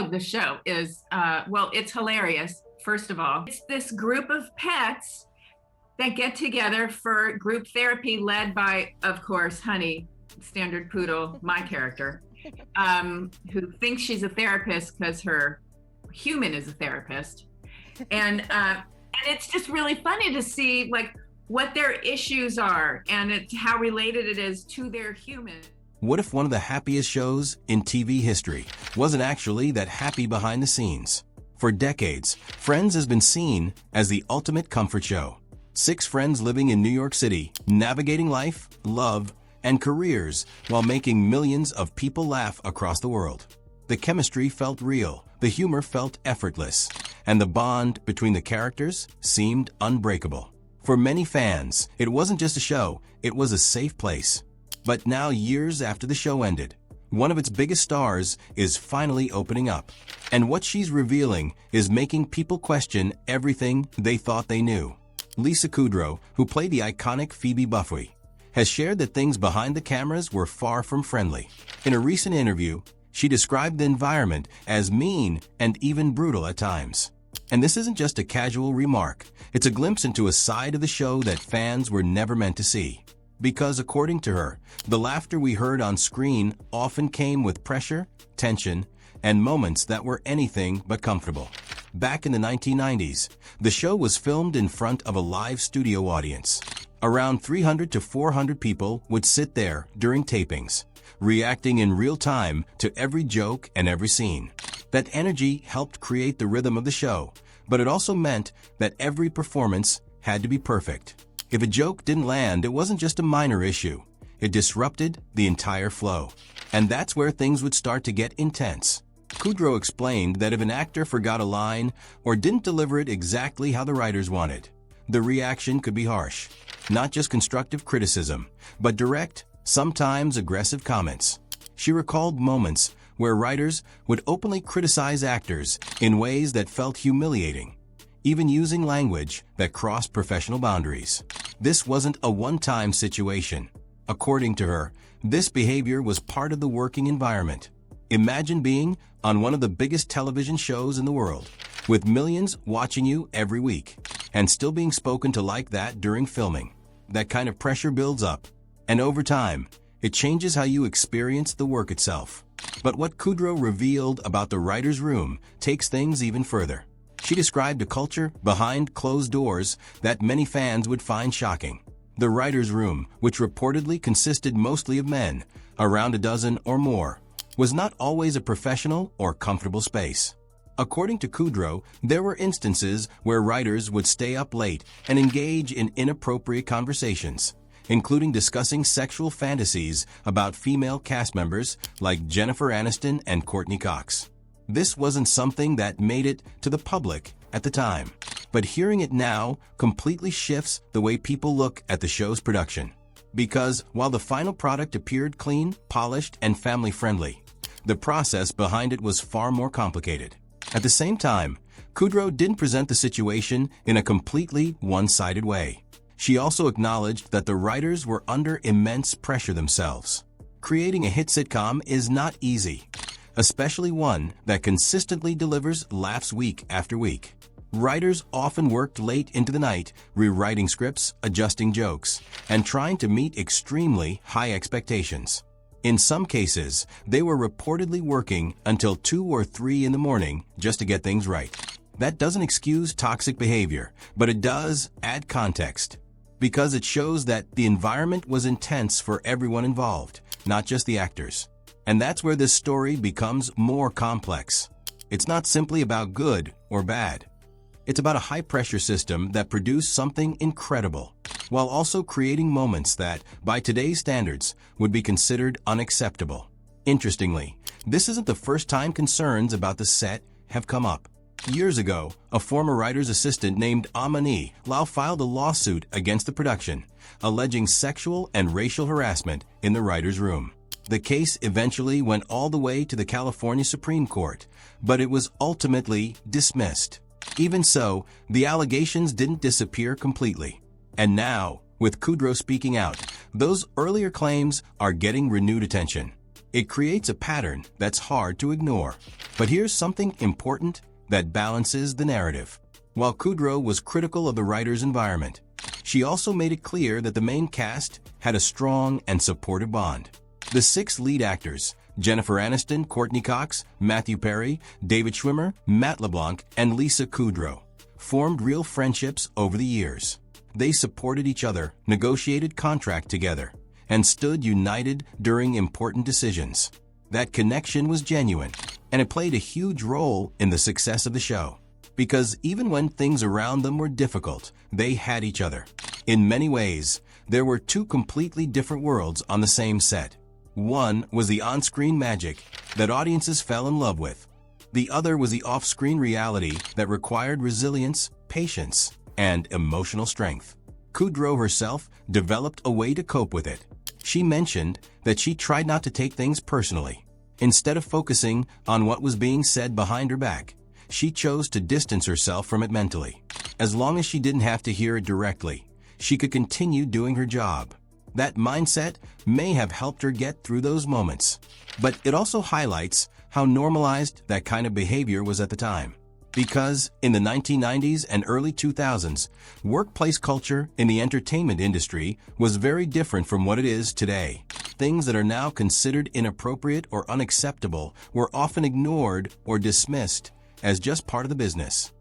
The show is, well, it's hilarious, first of all. It's this group of pets that get together for group therapy led by, of course, Honey, standard poodle, my character, who thinks she's a therapist because her human is a therapist. And it's just really funny to see like what their issues are and how related it is to their human. What if one of the happiest shows in TV history wasn't actually that happy behind the scenes? For decades, Friends has been seen as the ultimate comfort show. 6 friends living in New York City, navigating life, love, and careers while making millions of people laugh across the world. The chemistry felt real, the humor felt effortless, and the bond between the characters seemed unbreakable. For many fans, it wasn't just a show, it was a safe place. But now, years after the show ended, one of its biggest stars is finally opening up. And what she's revealing is making people question everything they thought they knew. Lisa Kudrow, who played the iconic Phoebe Buffay, has shared that things behind the cameras were far from friendly. In a recent interview, she described the environment as mean and even brutal at times. And this isn't just a casual remark, it's a glimpse into a side of the show that fans were never meant to see. Because according to her, the laughter we heard on screen often came with pressure, tension, and moments that were anything but comfortable. Back in the 1990s, the show was filmed in front of a live studio audience. Around 300 to 400 people would sit there during tapings, reacting in real time to every joke and every scene. That energy helped create the rhythm of the show, but it also meant that every performance had to be perfect. If a joke didn't land, it wasn't just a minor issue. It disrupted the entire flow. And that's where things would start to get intense. Kudrow explained that if an actor forgot a line or didn't deliver it exactly how the writers wanted, the reaction could be harsh. Not just constructive criticism, but direct, sometimes aggressive comments. She recalled moments where writers would openly criticize actors in ways that felt humiliating, even using language that crossed professional boundaries. This wasn't a one-time situation. According to her, this behavior was part of the working environment. Imagine being on one of the biggest television shows in the world, with millions watching you every week, and still being spoken to like that during filming. That kind of pressure builds up, and over time, it changes how you experience the work itself. But what Kudrow revealed about the writer's room takes things even further. She described a culture behind closed doors that many fans would find shocking. The writer's room, which reportedly consisted mostly of men, around a dozen or more, was not always a professional or comfortable space. According to Kudrow, there were instances where writers would stay up late and engage in inappropriate conversations, including discussing sexual fantasies about female cast members like Jennifer Aniston and Courtney Cox. This wasn't something that made it to the public at the time, but hearing it now completely shifts the way people look at the show's production. Because while the final product appeared clean, polished, and family-friendly, the process behind it was far more complicated. At the same time, Kudrow didn't present the situation in a completely one-sided way. She also acknowledged that the writers were under immense pressure themselves. Creating a hit sitcom is not easy, especially one that consistently delivers laughs week after week. Writers often worked late into the night, rewriting scripts, adjusting jokes, and trying to meet extremely high expectations. In some cases, they were reportedly working until 2 or 3 in the morning just to get things right. That doesn't excuse toxic behavior, but it does add context, because it shows that the environment was intense for everyone involved, not just the actors. And that's where this story becomes more complex. It's not simply about good or bad. It's about a high-pressure system that produced something incredible, while also creating moments that, by today's standards, would be considered unacceptable. Interestingly, this isn't the first time concerns about the set have come up. Years ago, a former writer's assistant named Amani Lau filed a lawsuit against the production, alleging sexual and racial harassment in the writer's room. The case eventually went all the way to the California Supreme Court, but it was ultimately dismissed. Even so, the allegations didn't disappear completely. And now, with Kudrow speaking out, those earlier claims are getting renewed attention. It creates a pattern that's hard to ignore. But here's something important that balances the narrative. While Kudrow was critical of the writer's environment, she also made it clear that the main cast had a strong and supportive bond. The 6 lead actors, Jennifer Aniston, Courtney Cox, Matthew Perry, David Schwimmer, Matt LeBlanc, and Lisa Kudrow, formed real friendships over the years. They supported each other, negotiated contract together, and stood united during important decisions. That connection was genuine, and it played a huge role in the success of the show. Because even when things around them were difficult, they had each other. In many ways, there were 2 completely different worlds on the same set. One was the on-screen magic that audiences fell in love with. The other was the off-screen reality that required resilience, patience, and emotional strength. Kudrow herself developed a way to cope with it. She mentioned that she tried not to take things personally. Instead of focusing on what was being said behind her back, she chose to distance herself from it mentally. As long as she didn't have to hear it directly, she could continue doing her job. That mindset may have helped her get through those moments. But it also highlights how normalized that kind of behavior was at the time. Because in the 1990s and early 2000s, workplace culture in the entertainment industry was very different from what it is today. Things that are now considered inappropriate or unacceptable were often ignored or dismissed as just part of the business.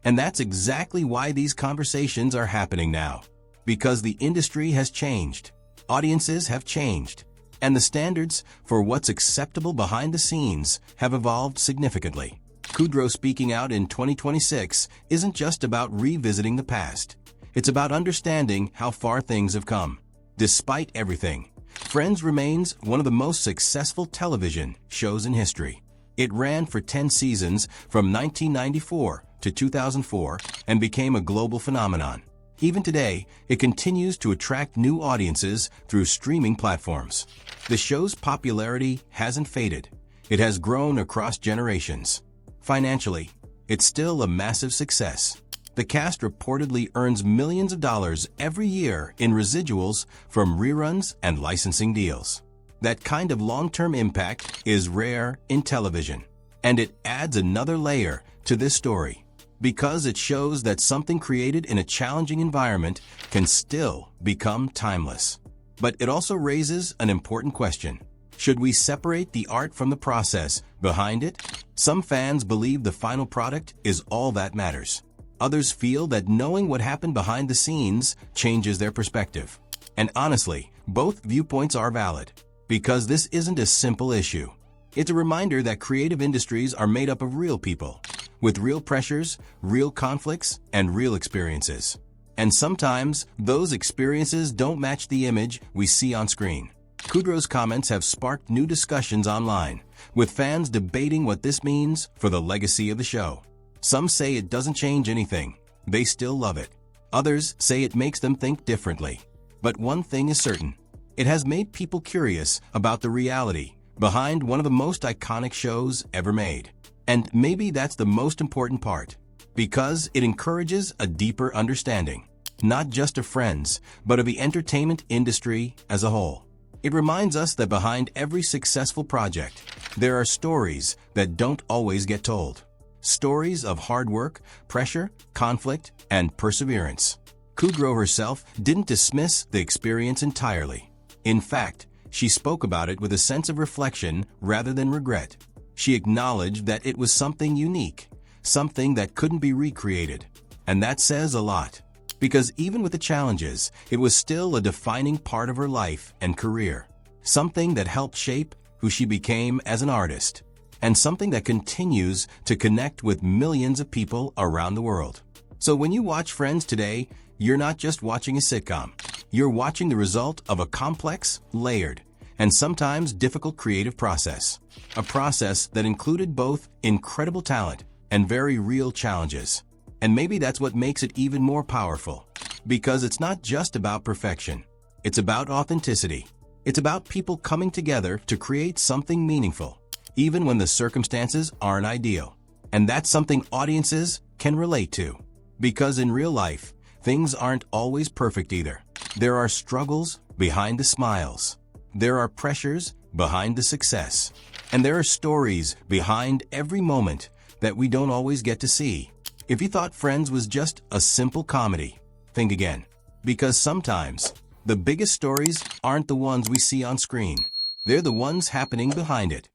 And that's exactly why these conversations are happening now. Because the industry has changed, audiences have changed, and the standards for what's acceptable behind the scenes have evolved significantly. Kudrow speaking out in 2026 isn't just about revisiting the past. It's about understanding how far things have come. Despite everything, Friends remains one of the most successful television shows in history. It ran for 10 seasons from 1994 to 2004 and became a global phenomenon. Even today, it continues to attract new audiences through streaming platforms. The show's popularity hasn't faded. It has grown across generations. Financially, it's still a massive success. The cast reportedly earns millions of dollars every year in residuals from reruns and licensing deals. That kind of long-term impact is rare in television, and it adds another layer to this story because it shows that something created in a challenging environment can still become timeless. But it also raises an important question. Should we separate the art from the process behind it? Some fans believe the final product is all that matters. Others feel that knowing what happened behind the scenes changes their perspective. And honestly, both viewpoints are valid, because this isn't a simple issue. It's a reminder that creative industries are made up of real people, with real pressures, real conflicts, and real experiences. And sometimes, those experiences don't match the image we see on screen. Kudrow's comments have sparked new discussions online, with fans debating what this means for the legacy of the show. Some say it doesn't change anything. They still love it. Others say it makes them think differently. But one thing is certain. It has made people curious about the reality behind one of the most iconic shows ever made. And maybe that's the most important part, because it encourages a deeper understanding, not just of Friends, but of the entertainment industry as a whole. It reminds us that behind every successful project, there are stories that don't always get told. Stories of hard work, pressure, conflict, and perseverance. Kudrow herself didn't dismiss the experience entirely. In fact, she spoke about it with a sense of reflection rather than regret. She acknowledged that it was something unique, something that couldn't be recreated. And that says a lot, because even with the challenges, it was still a defining part of her life and career. Something that helped shape who she became as an artist, and something that continues to connect with millions of people around the world. So when you watch Friends today, you're not just watching a sitcom. You're watching the result of a complex, layered, and sometimes difficult creative process. A process that included both incredible talent and very real challenges. And maybe that's what makes it even more powerful. Because it's not just about perfection. It's about authenticity. It's about people coming together to create something meaningful, even when the circumstances aren't ideal. And that's something audiences can relate to. Because in real life, things aren't always perfect either. There are struggles behind the smiles. There are pressures behind the success. And there are stories behind every moment that we don't always get to see. If you thought Friends was just a simple comedy, think again. Because sometimes, the biggest stories aren't the ones we see on screen. They're the ones happening behind it.